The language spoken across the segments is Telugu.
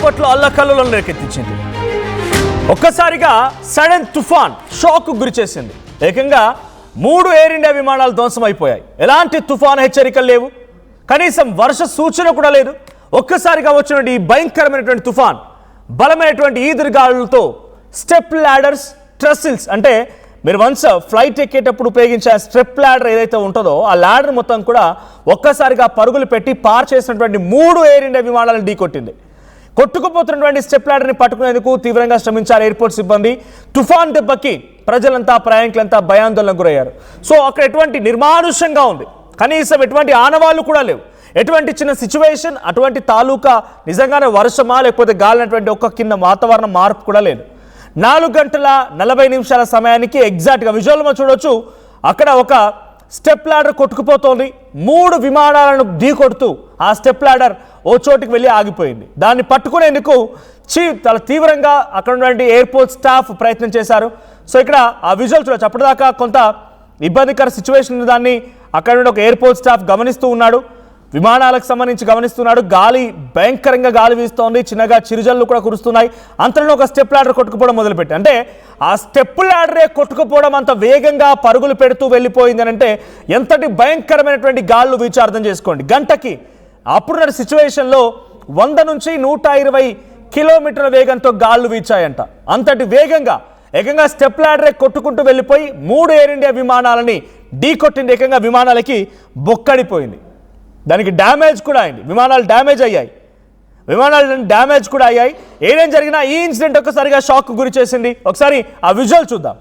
కాసేపట్లో అల్లకల్లోలం రేకెత్తించింది. ఒక్కసారిగా సడన్ తుఫాన్ షాక్ గురి చేసింది. ఏకంగా 3 ఎయిర్ ఇండియా విమానాలు ధ్వంసమైపోయాయి. ఎలాంటి తుఫాన్ హెచ్చరికలు లేవు, కనీసం వర్ష సూచన కూడా లేదు. ఒక్కసారిగా వచ్చినటువంటి ఈ భయంకరమైనటువంటి తుఫాన్ బలమైనటువంటి ఈదురుగాలులతో స్టెప్ ల్యాడర్స్, ట్రసిల్స్ అంటే మీరు వన్స్ ఫ్లైట్ ఎక్కేటప్పుడు ఉపయోగించే స్టెప్ ల్యాడర్ ఏదైతే ఉంటుందో ఆ ల్యాడర్ మొత్తం కూడా ఒక్కసారిగా పరుగులు పెట్టి పార్ చేసినటువంటి 3 ఎయిర్ ఇండియా విమానాలను ఢీకొట్టింది. కొట్టుకుపోతున్నటువంటి స్టెప్ ల్యాడర్ని పట్టుకునేందుకు తీవ్రంగా శ్రమించారు ఎయిర్పోర్ట్ సిబ్బంది. తుఫాన్ దెబ్బకి ప్రజలంతా, ప్రయాణికులంతా భయాందోళనకు గురయ్యారు. సో అక్కడ ఎటువంటి నిర్మానుష్యంగా ఉంది, కనీసం ఎటువంటి ఆనవాళ్లు కూడా లేవు. ఎటువంటి చిన్న సిచ్యువేషన్, అటువంటి తాలూకా నిజంగానే వర్షమా లేకపోతే గాలినటువంటి ఒక్క కింద వాతావరణ మార్పు కూడా లేదు. 4 గంటల 40 నిమిషాల సమయానికి ఎగ్జాక్ట్గా విజువల్లో చూడొచ్చు, అక్కడ ఒక స్టెప్ ల్యాడర్ కొట్టుకుపోతోంది. 3 విమానాలను ఢీకొడుతూ ఆ స్టెప్ ల్యాడర్ ఓ చోటుకి వెళ్ళి ఆగిపోయింది. దాన్ని పట్టుకునేందుకు చాలా తీవ్రంగా అక్కడ ఉన్నటువంటి ఎయిర్పోర్ట్ స్టాఫ్ ప్రయత్నం చేశారు. సో ఇక్కడ ఆ విజువల్ చూడొచ్చు. అప్పటిదాకా కొంత ఇబ్బందికర సిచ్యువేషన్ దాన్ని అక్కడ నుండి ఒక ఎయిర్పోర్ట్ స్టాఫ్ గమనిస్తూ ఉన్నాడు, విమానాలకు సంబంధించి గమనిస్తున్నాడు. గాలి భయంకరంగా గాలి వీస్తోంది, చిన్నగా చిరుజల్లు కూడా కురుస్తున్నాయి. అంతలో ఒక స్టెప్ ల్యాడర్ కొట్టుకుపోవడం మొదలుపెట్టి, అంటే ఆ స్టెప్ ల్యాడరే కొట్టుకుపోవడం అంత వేగంగా పరుగులు పెడుతూ వెళ్ళిపోయింది అని అంటే ఎంతటి భయంకరమైనటువంటి గాళ్ళు వీచి అర్థం చేసుకోండి. గంటకి అప్పుడున్న సిచ్యువేషన్లో 100 నుంచి 120 కిలోమీటర్ల వేగంతో గాళ్ళు వీచాయంట. అంతటి వేగంగా ఏకంగా స్టెప్ ల్యాడరే కొట్టుకుంటూ వెళ్ళిపోయి 3 ఎయిర్ ఇండియా విమానాలని ఢీకొట్టింది. ఏకంగా విమానాలకి బొక్కడిపోయింది, దానికి డ్యామేజ్ కూడా అయింది. విమానాలు డ్యామేజ్ అయ్యాయి, ఏదేం జరిగినా ఈ ఇన్సిడెంట్ ఒక్కసారిగా షాక్ గురి చేసింది. ఒకసారి ఆ విజువల్ చూద్దాం.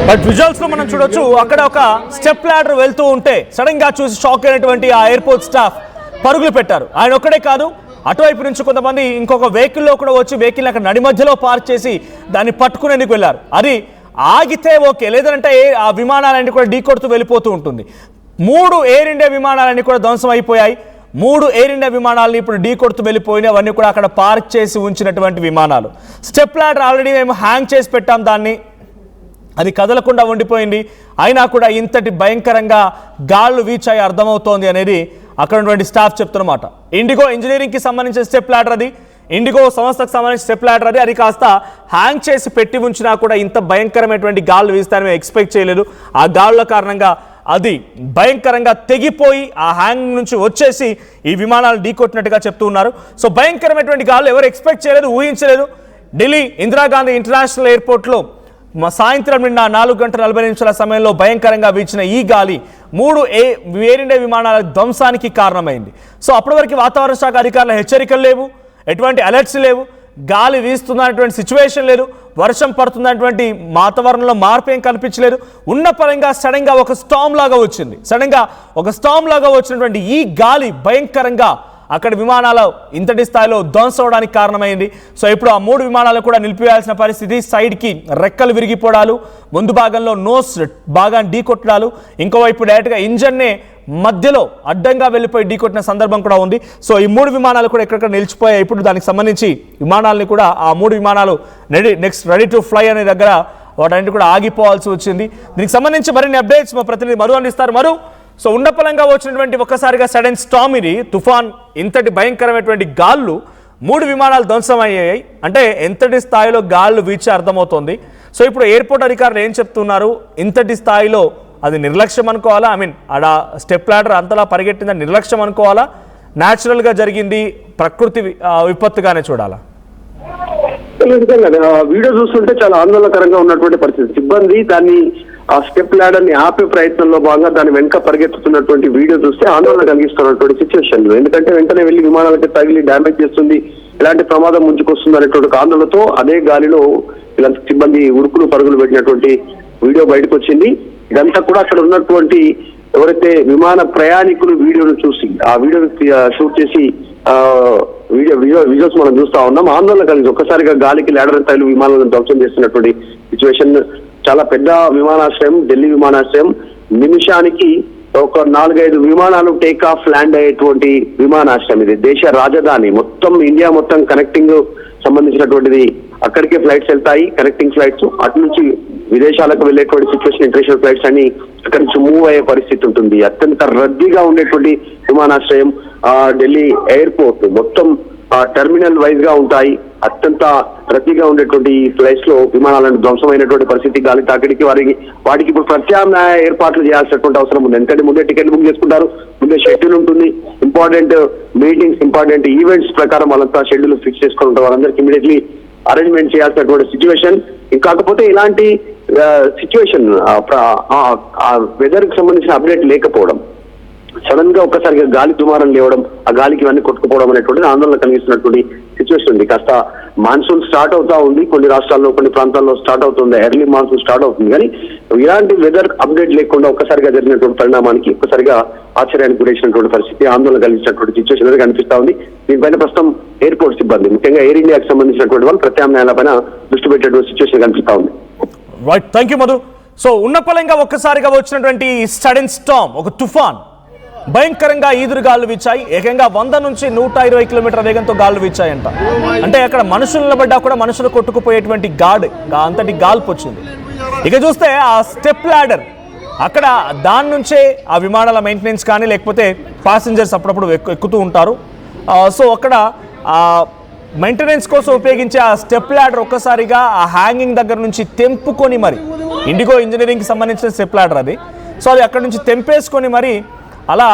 బట్ విజువల్స్ లో మనం చూడొచ్చు, అక్కడ ఒక స్టెప్ ల్యాడర్ వెళ్తూ ఉంటే సడన్ గా చూసి షాక్ అయినటువంటి ఆ ఎయిర్పోర్ట్ స్టాఫ్ పరుగులు పెట్టారు. ఆయన ఒక్కడే కాదు, అటువైపు నుంచి కొంతమంది ఇంకొక వెహికల్లో కూడా వచ్చి వెహికల్ అక్కడ నడి మధ్యలో పార్క్ చేసి దాన్ని పట్టుకునేందుకు వెళ్ళారు. అది ఆగితే ఓకే, లేదంటే ఆ విమానాలన్నీ కూడా ఢీకొడుతూ వెళ్ళిపోతూ ఉంటుంది. 3 ఎయిర్ ఇండియా విమానాలన్నీ కూడా ధ్వంసం అయిపోయాయి. 3 ఎయిర్ ఇండియా విమానాలని ఇప్పుడు ఢీకొడుతూ వెళ్ళిపోయినాయి. అవన్నీ కూడా అక్కడ పార్క్ చేసి ఉంచినటువంటి విమానాలు. స్టెప్ ల్యాడర్ ఆల్రెడీ మేము హ్యాంగ్ చేసి పెట్టాం, దాన్ని అది కదలకుండా ఉండిపోయింది. అయినా కూడా ఇంతటి భయంకరంగా గాళ్ళు వీచాయి అర్థమవుతోంది అనేది అక్కడ ఉన్నటువంటి స్టాఫ్ చెప్తున్నమాట. ఇండిగో ఇంజనీరింగ్కి సంబంధించిన స్టెప్ ల్యాడర్ అది, ఇండిగో సంస్థకు సంబంధించిన స్టెప్ ల్యాడర్ అది. అది కాస్త హ్యాంగ్ చేసి పెట్టి ఉంచినా కూడా ఇంత భయంకరమైనటువంటి గాళ్ళు వీస్తారని మేము ఎక్స్పెక్ట్ చేయలేదు. ఆ గాళ్ళ కారణంగా అది భయంకరంగా తెగిపోయి ఆ హ్యాంగ్ నుంచి వచ్చేసి ఈ విమానాలు ఢీకొట్టినట్టుగా చెప్తూ ఉన్నారు. సో భయంకరమైనటువంటి గాళ్ళు ఎవరు ఎక్స్పెక్ట్ చేయలేదు, ఊహించలేదు. ఢిల్లీ ఇందిరాగాంధీ ఇంటర్నేషనల్ ఎయిర్పోర్ట్లో సాయంత్రం నిన్న 4 గంటల 40 నిమిషాల సమయంలో భయంకరంగా వీచిన ఈ గాలి 3 ఎయిర్ ఇండియా విమానాల ధ్వంసానికి కారణమైంది. సో అప్పటి వరకు వాతావరణ శాఖ అధికారుల హెచ్చరికలు లేవు, ఎటువంటి అలర్ట్స్ లేవు, గాలి వీస్తున్నటువంటి సిచ్యువేషన్ లేదు, వర్షం పడుతున్నటువంటి వాతావరణంలో మార్పు ఏం కనిపించలేదు. ఉన్న పరంగా సడన్గా ఒక స్టామ్ లాగా వచ్చినటువంటి ఈ గాలి భయంకరంగా అక్కడ విమానాలు ఇంతటి స్థాయిలో ధ్వంసం అవడానికి కారణమైంది. సో ఇప్పుడు ఆ 3 విమానాలు కూడా నిలిపివేయాల్సిన పరిస్థితి. సైడ్కి రెక్కలు విరిగిపోవడాలు, ముందు భాగంలో నోస్ భాగాన్ని ఢీకొట్టడాలు, ఇంకోవైపు డైరెక్ట్గా ఇంజన్నే మధ్యలో అడ్డంగా వెళ్ళిపోయి ఢీకొట్టిన సందర్భం కూడా ఉంది. సో ఈ 3 విమానాలు కూడా ఎక్కడెక్కడ నిలిచిపోయాయి. ఇప్పుడు దానికి సంబంధించి విమానాలని కూడా ఆ 3 విమానాలు రెడీ టు ఫ్లై అనే దగ్గర వాటన్నిటి కూడా ఆగిపోవాల్సి వచ్చింది. దీనికి సంబంధించి మరిన్ని అప్డేట్స్ మా ప్రతినిధి మరు అందిస్తారు. మరు, సో ఉండపలంగా వచ్చినటువంటి ఒక్కసారిగా సడన్ స్టామ్ ఇది, తుఫాన్, ఇంతటి భయంకరమైనటువంటి గాళ్ళు, 3 విమానాలు ధ్వంసమయ్యాయి అంటే ఎంతటి స్థాయిలో గాళ్ళు వీచి అర్థమవుతోంది. సో ఇప్పుడు ఎయిర్పోర్ట్ అధికారులు ఏం చెప్తున్నారు, ఇంతటి స్థాయిలో అది నిర్లక్ష్యం అనుకోవాలా, ఆడ స్టెప్ ల్యాడర్ అంతలా పరిగెట్టిందని నిర్లక్ష్యం అనుకోవాలా, న్యాచురల్గా జరిగింది ప్రకృతి విపత్తుగానే చూడాలా? వీడియో చూస్తుంటే చాలా ఆందోళనకరంగా ఉన్నటువంటి పరిస్థితి. సిబ్బంది దాన్ని ఆ స్టెప్ ల్యాడర్ ని ఆపే ప్రయత్నంలో భాగంగా దాని వెనక పరిగెత్తుతున్నటువంటి వీడియో చూస్తే ఆందోళన కలిగిస్తున్నటువంటి సిచ్యువేషన్. ఎందుకంటే వెంటనే వెళ్లి విమానాలకి తగిలి డ్యామేజ్ చేస్తుంది, ఎలాంటి ప్రమాదం ముంచుకొస్తుంది అనేటువంటి ఆందోళనతో అదే గాలిలో ఇలాంటి సిబ్బంది ఉరుకులు పరుగులు పెట్టినటువంటి వీడియో బయటకు వచ్చింది. ఇదంతా కూడా అక్కడ ఉన్నటువంటి ఎవరైతే విమాన ప్రయాణికులు వీడియోను చూసి ఆ వీడియోను షూట్ చేసి విజువల్స్ మనం చూస్తా ఉన్నాం. ఆందోళన కలిగి ఒక్కసారిగా గాలికి లాడర్ తైలు విమానాలను ధ్వంసం చేస్తున్నటువంటి సిచ్యువేషన్. చాలా పెద్ద విమానాశ్రయం, ఢిల్లీ విమానాశ్రయం. నిమిషానికి ఒక 4-5 విమానాలు టేక్ ఆఫ్ ల్యాండ్ అయ్యేటువంటి విమానాశ్రయం ఇది. దేశ రాజధాని, మొత్తం ఇండియా మొత్తం కనెక్టింగ్ సంబంధించినటువంటిది. అక్కడికే ఫ్లైట్స్ వెళ్తాయి, కనెక్టింగ్ ఫ్లైట్స్. అటు నుంచి విదేశాలకు వెళ్ళేటువంటి సిచ్యువేషన్, ఇంటర్నేషనల్ ఫ్లైట్స్ అన్ని అక్కడి నుంచి మూవ్ అయ్యే పరిస్థితి ఉంటుంది. అత్యంత రద్దీగా ఉండేటువంటి విమానాశ్రయం ఢిల్లీ ఎయిర్పోర్ట్. మొత్తం టెర్మినల్ వైజ్ గా ఉంటాయి. అత్యంత రద్దీగా ఉండేటువంటి ఫ్లైట్స్ లో విమానాలను ధ్వంసమైనటువంటి పరిస్థితి. గాలి తాకిడికి వాటికి ఇప్పుడు ప్రత్యామ్నాయ ఏర్పాట్లు చేయాల్సినటువంటి అవసరం ఉంది. ఎందుకంటే ముందే టికెట్లు బుక్ చేసుకుంటారు, ముందే షెడ్యూల్ ఉంటుంది. ఇంపార్టెంట్ మీటింగ్స్, ఇంపార్టెంట్ ఈవెంట్స్ ప్రకారం వాళ్ళంతా షెడ్యూల్ ఫిక్స్ చేసుకుని ఉంటారు. వాళ్ళందరికీ ఇమీడియట్లీ అరేంజ్మెంట్ చేయాల్సినటువంటి సిచ్యువేషన్. కాకపోతే ఇలాంటి సిచ్యువేషన్ వెదర్ కి సంబంధించిన అప్డేట్ లేకపోవడం, సడన్ గా ఒక్కసారిగా గాలి దుమారం లేవడం, ఆ గాలికి ఇవన్నీ కొట్టుకుపోవడం అనేటువంటిది ఆందోళన కలిగిస్తున్నటువంటి సిచ్యువేషన్ ఉంది. కాస్త మాన్సూన్ స్టార్ట్ అవుతా ఉంది, కొన్ని రాష్ట్రాల్లో కొన్ని ప్రాంతాల్లో స్టార్ట్ అవుతుంది, ఎర్లీ మాన్సూన్ స్టార్ట్ అవుతుంది. కానీ ఇలాంటి వెదర్ అప్డేట్ లేకుండా ఒక్కసారిగా జరిగినటువంటి పరిణామానికి ఒక్కసారిగా ఆశ్చర్యానికి గురైనటువంటి పరిస్థితి, ఆందోళన కలిగించినటువంటి సిచ్యువేషన్ అనేది కనిపిస్తా ఉంది. దీనిపైన ప్రస్తుతం ఎయిర్పోర్ట్ సిబ్బంది, ముఖ్యంగా ఎయిర్ ఇండియాకి సంబంధించినటువంటి వాళ్ళు ప్రత్యామ్నాయాలపైన దృష్టి పెట్టేటువంటి సిచ్యువేషన్ కనిపిస్తా ఉంది. Right, thank you Madhu. So ఉన్నపలంగా ఒక్కసారిగా వచ్చినటువంటి సడన్ స్టార్మ్, ఒక తుఫాన్ భయంకరంగా ఈదురుగాలు వీచాయి. ఏకంగా 100 నుంచి 120 కిలోమీటర్ల వేగంతో గాలు వీచాయంట. అంటే అక్కడ మనుషులు నిలబడ్డా కూడా మనుషులు కొట్టుకుపోయేటువంటి అంతటి గాల్పు వచ్చింది. ఇక చూస్తే ఆ స్టెప్ ల్యాడర్, అక్కడ దాని నుంచే ఆ విమానాల మెయింటెనెన్స్ కానీ లేకపోతే ప్యాసింజర్స్ అప్పుడప్పుడు ఎక్కుతూ ఉంటారు. సో అక్కడ మెయింటెనెన్స్ కోసం ఉపయోగించే ఆ స్టెప్ ల్యాడర్ ఒక్కసారిగా ఆ హ్యాంగింగ్ దగ్గర నుంచి తెంపుకొని మరి, ఇండిగో ఇంజనీరింగ్కి సంబంధించిన స్టెప్ ల్యాడర్ అది. సో అది అక్కడ నుంచి తెంపేసుకొని మరి అలా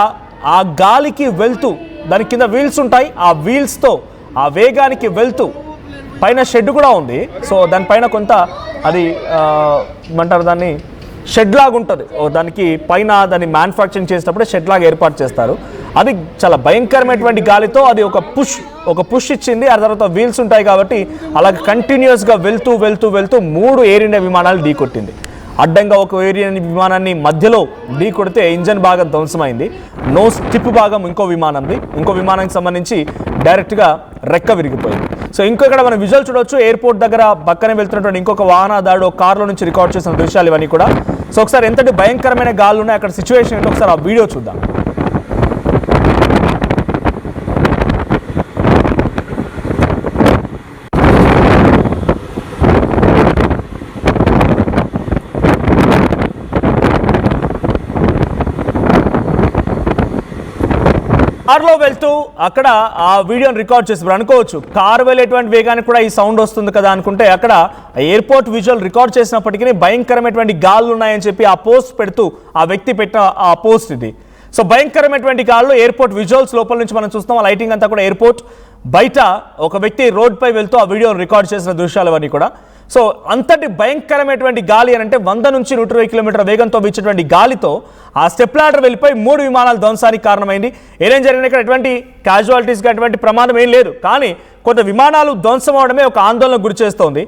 ఆ గాలికి వెళ్తూ, దాని కింద వీల్స్ ఉంటాయి, ఆ వీల్స్తో ఆ వేగానికి వెళ్తూ, పైన షెడ్ కూడా ఉంది. సో దానిపైన కొంత అది ఏమంటారు దాన్ని, షెడ్ లాగా ఉంటుంది. దానికి పైన దాన్ని మ్యానుఫ్యాక్చరింగ్ చేసేటప్పుడు షెడ్ లాగా ఏర్పాటు చేస్తారు. అది చాలా భయంకరమైనటువంటి గాలితో అది ఒక పుష్ ఇచ్చింది. ఆ తర్వాత వీల్స్ ఉంటాయి కాబట్టి అలాగే కంటిన్యూస్గా వెళ్తూ 3 ఎయిర్ ఇండియా విమానాలు ఢీకొట్టింది. అడ్డంగా ఒక ఎయిర్ ఇండియా విమానాన్ని మధ్యలో ఢీ కొడితే ఇంజన్ భాగం ధ్వంసమైంది. నోస్ టిప్ భాగం ఇంకో విమానానికి సంబంధించి డైరెక్ట్గా రెక్క విరిగిపోయింది. సో ఇంకొకటి మనం విజువల్ చూడవచ్చు. ఎయిర్పోర్ట్ దగ్గర పక్కనే వెళ్తున్నటువంటి ఇంకొక వాహనదారుడు కార్లో నుంచి రికార్డ్ చేసిన దృశ్యాలు ఇవన్నీ కూడా. సో ఒకసారి ఎంతటి భయంకరమైన గాలు ఉన్నాయి అక్కడ సిచ్యువేషన్ ఏంటో ఒకసారి ఆ వీడియో చూద్దాం. కార్లో వెళ్తూ అక్కడ ఆ వీడియోని రికార్డ్ చేసి అనుకోవచ్చు కారు వెళ్ళేటువంటి వేగానికి కూడా ఈ సౌండ్ వస్తుంది కదా అనుకుంటే, అక్కడ ఎయిర్పోర్ట్ విజువల్ రికార్డ్ చేసినప్పటికీ భయంకరమైనటువంటి గాలు ఉన్నాయని చెప్పి ఆ పోస్ట్ పెడుతూ ఆ వ్యక్తి పెట్టిన ఆ పోస్ట్ ఇది. సో భయంకరమైనటువంటి గాల్లో ఎయిర్పోర్ట్ విజువల్స్ లోపల నుంచి మనం చూస్తాం. ఆ లైటింగ్ అంతా కూడా ఎయిర్పోర్ట్ బయట ఒక వ్యక్తి రోడ్పై వెళ్తూ ఆ వీడియోని రికార్డ్ చేసిన దృశ్యాలు అవన్నీ కూడా. సో అంతటి భయంకరమైనటువంటి గాలి అని అంటే 100 నుంచి 120 కిలోమీటర్ల వేగంతో వీచేటువంటి గాలితో ఆ స్టెప్ ల్యాడర్ వెళ్ళిపోయి 3 విమానాల ధ్వంసానికి కారణమైంది. ఏం జరిగిన ఇక్కడ ఎటువంటి క్యాజువాలిటీస్గా ఎటువంటి ప్రమాదం ఏం లేదు, కానీ కొంత విమానాలు ధ్వంసం అవడమే ఒక ఆందోళనకు గురి చేస్తోంది.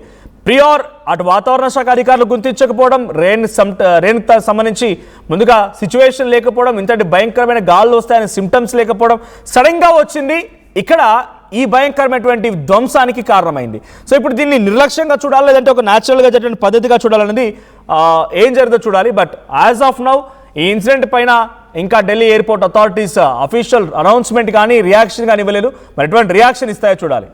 ప్రియార్ అటు వాతావరణ శాఖ అధికారులు గుర్తించకపోవడం, రెయిన్కి సంబంధించి ముందుగా సిచ్యువేషన్ లేకపోవడం, ఇంతటి భయంకరమైన గాలు వస్తాయనే సిమ్టమ్స్ లేకపోవడం, సడన్గా వచ్చింది ఇక్కడ ఈ భయంకరమైనటువంటి ధ్వంసానికి కారణమైంది. సో ఇప్పుడు దీన్ని నిర్లక్ష్యంగా చూడాలి, లేదంటే ఒక న్యాచురల్గా జరిగిన పద్ధతిగా చూడాలనేది ఏం జరుగుతుందో చూడాలి. బట్ యాజ్ ఆఫ్ నౌ ఈ ఇన్సిడెంట్ పైన ఇంకా Delhi airport authorities official announcement కానీ రియాక్షన్ కానీ ఇవ్వలేదు. మరి ఎటువంటి రియాక్షన్ ఇస్తాయో చూడాలి.